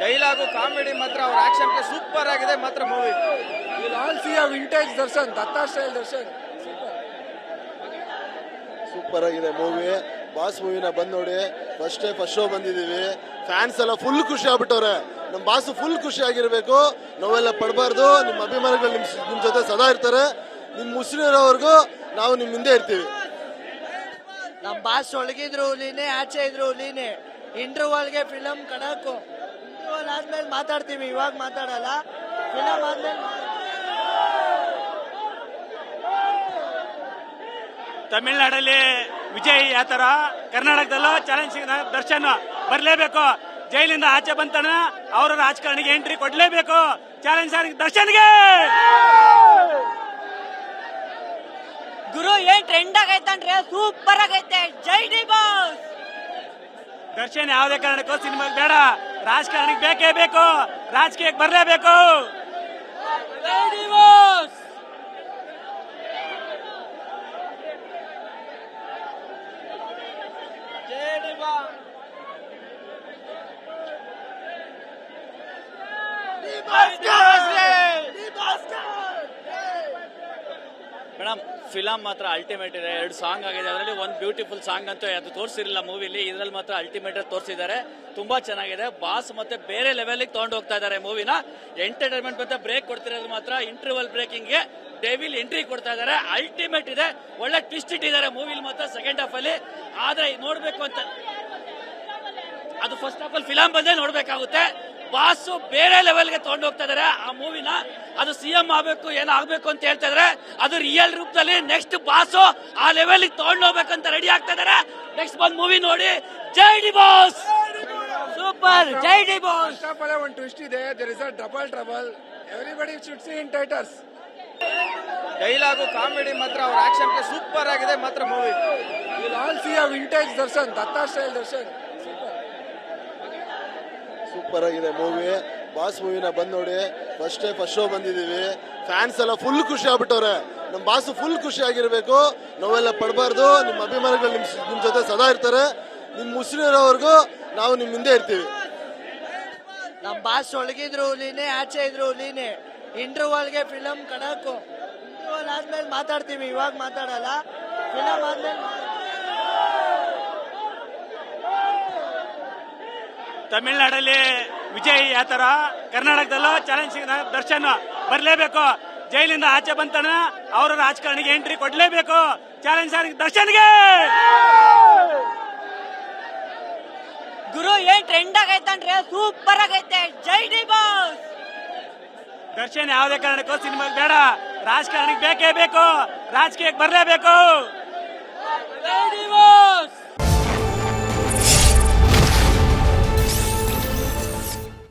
Dialogue comedy ಮಾತ್ರ ಅವ್ರ action play super ಆಗಿದೆ ಮಾತ್ರ movie. Will all see a vintage Darshan, Datta style Darshan. Super ಆಗಿದೆ ಮೂವಿ. ಬಾಸ್ ಮೂವಿನ ಬಂದ್ ನೋಡಿ. ಫಸ್ಟ್ ಶೋ ಬಂದಿದೀವಿ. ಫ್ಯಾನ್ಸ್ ಎಲ್ಲ ಫುಲ್ ಖುಷಿ ಆಗ್ಬಿಟ್ಟವ್ರೆ. ನಮ್ ಬಾಸ್ ಫುಲ್ ಖುಷಿ ಆಗಿರ್ಬೇಕು. ನೋವೆಲ್ಲ ಪಡಬಾರ್ದು. ನಿಮ್ಮ ಅಭಿಮಾನಿಗಳು ನಿಮ್ ಜೊತೆ ಸದಾ ಇರ್ತಾರೆ. ನಿಮ್ ಮುಸ್ಲಿಮರವರೆಗೂ ನಾವು ನಿಮ್ ಹಿಂದೆ ಇರ್ತೀವಿ. ನಮ್ ಬಾಸ್ ಒಳಗಿದ್ರು ಹುಲಿನೇ, ಆಚೆ ಇದ್ರು ಹುಲಿನೇ. ಇಂಟರ್ವಲ್ಗೆ ಫಿಲಮ್ ಕಣಕು. ಇಂಟರ್ವಲ್ ಆದ್ಮೇಲೆ ಮಾತಾಡ್ತೀವಿ, ಇವಾಗ ಮಾತಾಡಲ್ಲ. ಫಿಲಮ್ ಆದ್ಮೇಲೆ ತಮಿಳ್ನಾಡಲ್ಲಿ ವಿಜಯ್ ಯಾವ ತರ, ಕರ್ನಾಟಕದಲ್ಲೂ ಚಾಲೆಂಜ್ ದರ್ಶನ್ ಬರ್ಲೇಬೇಕು. ಜೈಲಿಂದ ಆಚೆ ಬಂತಾನ ಅವರ ರಾಜಕಾರಣಿಗೆ ಎಂಟ್ರಿ ಕೊಡ್ಲೇಬೇಕು. ಚಾಲೆಂಜ್ ದರ್ಶನ್ಗೆ. ಗುರು ಏನ್ ಟ್ರೆಂಡ್ ಆಗೈತನ್ರಿ, ಸೂಪರ್ ಆಗೈತೆ. ಜೈ ಡಿ ಬಾಸ್. ದರ್ಶನ್ ಯಾವುದೇ ಕಾರಣಕ್ಕೂ ಸಿನಿಮಾಗೆ ಬೇಡ, ರಾಜಕಾರಣಿಗೆ ಬೇಕೇ ಬೇಕು, ರಾಜಕೀಯಕ್ಕೆ ಬರ್ಲೇಬೇಕು. ಜೈ ಡಿ ಬಾಸ್. ಜೈ ಡಿ ಬಾಸ್. ಮೇಡಮ್ ಫಿಲಮ್ ಮಾತ್ರ ಅಲ್ಟಿಮೇಟ್ ಇದೆ. 2 ಸಾಂಗ್ ಆಗಿದೆ, ಅದರಲ್ಲಿ ಒಂದು ಬ್ಯೂಟಿಫುಲ್ ಸಾಂಗ್ ಅಂತೂ ಅದು ತೋರಿಸಿರಲಿಲ್ಲ ಮೂವಿಲಿ. ಇದ್ರಲ್ಲಿ ಮಾತ್ರ ಅಲ್ಟಿಮೇಟ್ ತೋರಿಸಿದ್ದಾರೆ. ತುಂಬಾ ಚೆನ್ನಾಗಿದೆ. ಬಾಸ್ ಮತ್ತೆ ಬೇರೆ ಲೆವೆಲ್ ತಗೊಂಡು ಹೋಗ್ತಾ ಇದ್ದಾರೆ ಮೂವಿನ. ಎಂಟರ್ಟೈನ್ಮೆಂಟ್ ಮತ್ತೆ ಬ್ರೇಕ್ ಕೊಡ್ತಿರೋದು ಮಾತ್ರ ಇಂಟರ್ವಲ್ ಬ್ರೇಕಿಂಗ್ಗೆ ಡೆವಿಲ್ ಎಂಟ್ರಿ ಕೊಡ್ತಾ ಇದ್ದಾರೆ. ಅಲ್ಟಿಮೇಟ್ ಇದೆ. ಒಳ್ಳೆ ಟ್ವಿಸ್ಟ್ ಇಟ್ಟಿದ್ದಾರೆ ಮೂವಿಲಿ ಮಾತ್ರ ಸೆಕೆಂಡ್ ಹಾಫ್ ಅಲ್ಲಿ. ಆದ್ರೆ ನೋಡ್ಬೇಕು ಅಂತ ಅದು ಫಸ್ಟ್ ಹಾಫ್ ಅಲ್ಲಿ ಫಿಲಮ್ ಬಂದೇ ನೋಡ್ಬೇಕಾಗುತ್ತೆ. ಬಾಸ್ ಬೇರೆ ಲೆವೆಲ್ಗೆ ತಗೊಂಡು ಹೋಗ್ತಾ ಇದಾರೆ ಆ ಮೂವಿನ. ಅದು ಸಿಎಂ ಆಗ್ಬೇಕು, ಏನಾಗಬೇಕು ಅಂತ ಹೇಳ್ತಾ ಇದಾರೆ. ಅದು ರಿಯಲ್ ರೂಪದಲ್ಲಿ ನೆಕ್ಸ್ಟ್ ಬಾಸ್ ಆ ಲೆವೆಲ್ ತಗೊಂಡು ಹೋಗ್ಬೇಕಂತ ರೆಡಿ ಆಗ್ತಾ ಇದಾರೆ. ನೆಕ್ಸ್ಟ್ ಬಂದ್ ಮೂವಿ ನೋಡಿ. Jai D boss. Super. Jai D boss. First of all ಒಂದು ಟ್ವಿಸ್ಟ್ ಇದೆ. There is a double trouble. Everybody should see in theatres. Dialogue comedy ಮಾತ್ರ ಅವ್ರ ಆಕ್ಷನ್ ಪ್ಲೇ ಸೂಪರ್ ಆಗಿದೆ ಮಾತ್ರ movie. Will all see a vintage Darshan, Datta style Darshan. Super ಆಗಿದೆ movie. Boss ಮೂವಿನ ಬಂದ್ ನೋಡಿ. ಫಸ್ಟ್ ಶೋ ಬಂದಿದೀವಿ. ಫ್ಯಾನ್ಸ್ ಎಲ್ಲ ಫುಲ್ ಖುಷಿ ಆಗ್ಬಿಟ್ಟವ್ರೆ. ನಮ್ ಬಾಸ್ ಫುಲ್ ಖುಷಿ ಆಗಿರ್ಬೇಕು. ನೋವೆಲ್ಲ ಪಡಬಾರ್ದು. ನಿಮ್ಮ ಅಭಿಮಾನಿಗಳು ನಿಮ್ ಜೊತೆ ಸದಾ ಇರ್ತಾರೆ. ನಿಮ್ ಮುಸ್ಲಿಮರವರೆಗೂ ನಾವು ನಿಮ್ ಹಿಂದೆ ಇರ್ತೀವಿ. ನಮ್ ಬಾಸ್ ಒಳಗಿದ್ರು ಹುಲಿನೇ, ಆಚೆ ಇದ್ರು ಹುಲಿನೇ. ಇಂಟರ್ವಲ್ಗೆ ಫಿಲಮ್ ಕಣಕು. ಇಂಟರ್ವಲ್ ಆದ್ಮೇಲೆ ಮಾತಾಡ್ತೀವಿ, ಇವಾಗ ಮಾತಾಡಲ್ಲ. ಫಿಲಮ್ ಆದ್ಮೇಲೆ ತಮಿಳ್ನಾಡಲ್ಲಿ ವಿಜಯ್ ಯಾವ ತರ, ಕರ್ನಾಟಕದಲ್ಲೂ ಚಾಲೆಂಜ್ ದರ್ಶನ್ ಬರ್ಲೇಬೇಕು. ಜೈಲಿಂದ ಆಚೆ ಬಂತಾನ ಅವರ ರಾಜಕಾರಣಿಗೆ ಎಂಟ್ರಿ ಕೊಡ್ಲೇಬೇಕು. ಚಾಲೆಂಜ್ ದರ್ಶನ್ಗೆ. ಗುರು ಏನ್ ಟ್ರೆಂಡ್ ಆಗೈತನ್ರಿ, ಸೂಪರ್ ಆಗೈತೆ. ಜೈ ಡಿ ಬಾಸ್. ದರ್ಶನ್ ಯಾವುದೇ ಕಾರಣಕ್ಕೂ ಸಿನಿಮಾಗೆ ಬೇಡ, ರಾಜಕಾರಣಿಗೆ ಬೇಕೇ ಬೇಕು, ರಾಜಕೀಯಕ್ಕೆ ಬರ್ಲೇಬೇಕು. ಜೈ ಡಿ ಬಾಸ್.